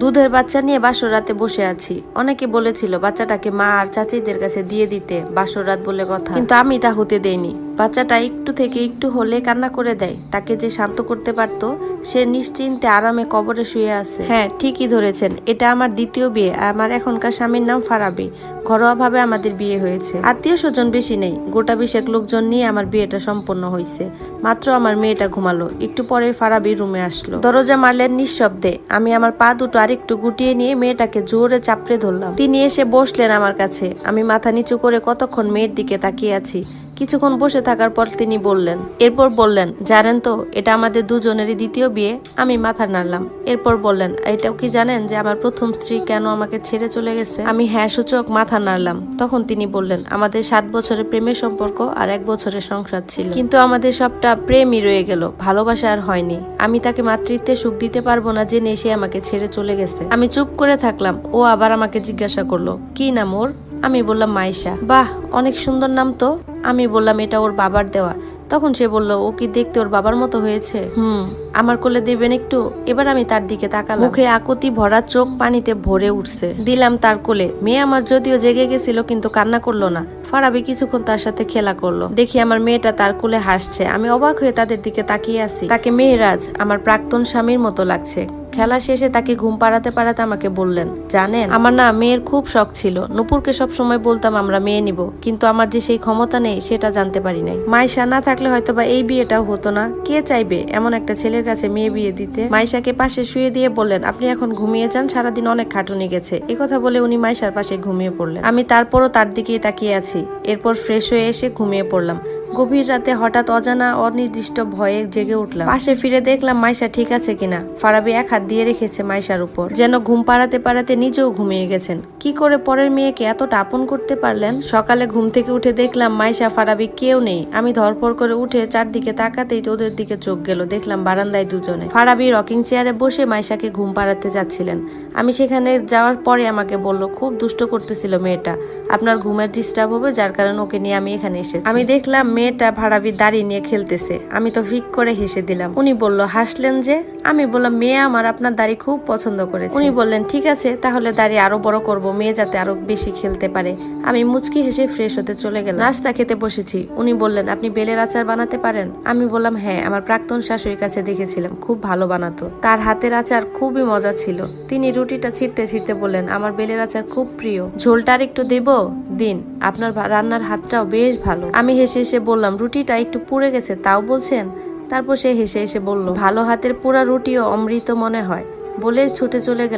দুধের বাচ্চা নিয়ে বাসর রাতে বসে আছি। অনেকে বলেছিল বাচ্চাটাকে মা আর চাচিদের কাছে দিয়ে দিতে, বাসর রাত বলে কথা, কিন্তু আমি তা হতে দেইনি। বাচ্চাটা একটু থেকে একটু হলে কান্না করে দেয়, তাকে যে শান্ত করতে পারতো সে নিশ্চিন্তে আরামে কবরে শুয়ে আছে। হ্যাঁ, ঠিকই ধরেছেন, এটা আমার দ্বিতীয় বিয়ে। আমার এখনকার স্বামীর নাম ফারাবি। ঘরোয়া ভাবে আমাদের বিয়ে হয়েছে, আত্মীয় স্বজন বেশি নেই, গোটা 20 লোকজন নিয়ে আমার বিয়েটা সম্পন্ন হয়েছে। মাত্র আমার মেয়েটা ঘুমালো, একটু পরে ফারাবি রুমে আসলো। দরজা মারলেন নিঃশব্দে। আমি আমার পা দুটো আরেকটু গুটিয়ে নিয়ে মেয়েটাকে জোরে চাপড়ে ধরলাম। তিনি এসে বসলেন আমার কাছে। আমি মাথা নিচু করে কতক্ষণ মেয়ের দিকে তাকিয়ে আছি। কিছুক্ষণ বসে থাকার পর তিনি এরপর বললেন, জানেন তো এটা আমাদের দুজনেরই দ্বিতীয় বিয়ে। আমি মাথা নাড়লাম। এরপর বললেন, এটাও কি জানেন যে আমার প্রথম স্ত্রী কেন আমাকে ছেড়ে চলে গেছে? আমি হ্যাঁ সূচক মাথা নাড়লাম। তখন তিনি বললেন, আমাদের 7 বছরের প্রেমের সম্পর্ক আর 1 বছরের সংসার ছিল, কিন্তু আমাদের সবটা প্রেমই রয়ে গেল, ভালোবাসা আর হয়নি। আমি তাকে মাতৃত্বে সুখ দিতে পারবো না জেনে সে আমাকে ছেড়ে চলে গেছে। আমি চুপ করে থাকলাম। ও আবার আমাকে জিজ্ঞাসা করলো, কি নাম ওর? আমি বললাম মাইশা। বাহ, অনেক সুন্দর নাম তো। আমি বললাম এটা ওর বাবার দেওয়া। তখন সে বলল, ও কি দেখতে ওর বাবার মতো হয়েছে? আমার কোলে দেবেন একটু? এবার আমি তার দিকে তাকালাম। মুখে আকুতি ভরা, চোখ পানিতে ভরে উঠছে। দিলাম তার কোলে। মেয়ে আমার যদিও জেগে গেছিল, কিন্তু কান্না করলো না। ফারাবি কিছুক্ষণ তার সাথে খেলা করলো। দেখি আমার মেয়েটা তার কোলে হাসছে। আমি অবাক হয়ে তাদের দিকে তাকিয়ে আছি। তাকে মেহরাজ, আমার প্রাক্তন স্বামীর মতো লাগছে। খেলা শেষে তাকে ঘুম পাড়াতে পাড়াতে আমাকে বললেন, জানেন আমার না মেয়ের খুব শখ ছিল। নূপুরকে সবসময় বলতাম আমরা মেয়ে নিব, কিন্তু আমার যে সেই ক্ষমতা নেই সেটা জানতে পারি নাই। মাইশা না থাকলে হয়তো বা এই বিয়েটাও হতো না। কে চাইবে এমন একটা ছেলের কাছে মেয়ে বিয়ে দিতে? মাইশাকে পাশে শুয়ে দিয়ে বললেন, আপনি এখন ঘুমিয়ে যান, সারাদিন অনেক খাটুনি গেছে। একথা বলে উনি মাইশার পাশে ঘুমিয়ে পড়লেন। আমি তারপরও তার দিকেই তাকিয়ে আছি। এরপর ফ্রেশ হয়ে এসে ঘুমিয়ে পড়লাম। গভীর রাতে হঠাৎ অজানা অনির্দিষ্ট ভয়ে জেগে উঠলাম। পাশে ফিরে দেখলাম মাইশা ঠিক আছে কিনা। ফারাবি এক হাত দিয়ে রেখেছে মাইশার উপর, যেন ঘুম পাড়াতে পাড়াতে নিজেও ঘুমিয়ে গেছেন। কি করে পরের মেয়েকে এতটা আপন করতে পারলেন? সকালে ঘুম থেকে উঠে দেখলাম মাইশা, ফারাবি কেউ নেই। আমি ধরপড় করে উঠে চারদিকে তাকাতেই ওদের দিকে চোখ গেল। দেখলাম বারান্দায় দুজনে। ফারাবি রকিং চেয়ারে বসে মাইশাকে ঘুম পাড়াতে যাচ্ছিলেন। আমি সেখানে যাওয়ার পরে আমাকে বলল, খুব দুষ্ট করতেছিল মেয়েটা, আপনার ঘুমের ডিস্টার্ব হবে, যার কারণে ওকে নিয়ে আমি এখানে এসেছি। আমি দেখলাম মেয়েটা ফারাবির দাড়ি নিয়ে খেলতেছে। আমি তো ফিক করে হেসে দিলাম। উনি বলল, হাসলেন যে? আমি বললাম, মেয়ে আমার আপনার দাড়ি খুব পছন্দ করেছে। উনি বললেন, ঠিক আছে তাহলে দাড়ি আরো বড় করব, মেয়ে যাতে আরো বেশি খেলতে পারে। আমি মুচকি হেসে ফ্রেশ হতে চলে গেলাম। নাস্তা খেতে বসেছি। উনি বললেন, আপনি বেলের আচার বানাতে পারেন? আমি বললাম, হ্যাঁ, আমার প্রাক্তন শাশুড়ির কাছে দেখেছিলাম, খুব ভালো বানাতো। তার হাতের আচার খুবই মজা ছিল। তিনি রুটিটা ছিঁড়তে ছিঁড়তে বললেন, আমার বেলের আচার খুব প্রিয়, ঝোলটা আর একটু দেব? দিন, আপনার রান্নার হাতটাও বেশ ভালো। আমি হেসে হেসে বললাম, রুটিটা একটু পুড়ে গেছে তাও বলছেন? তারপর সে হেসে হেসে বলল, ভালো হাতের পোড়া রুটিও অমৃত মনে হয়, বলে ছুটে চলে গেল।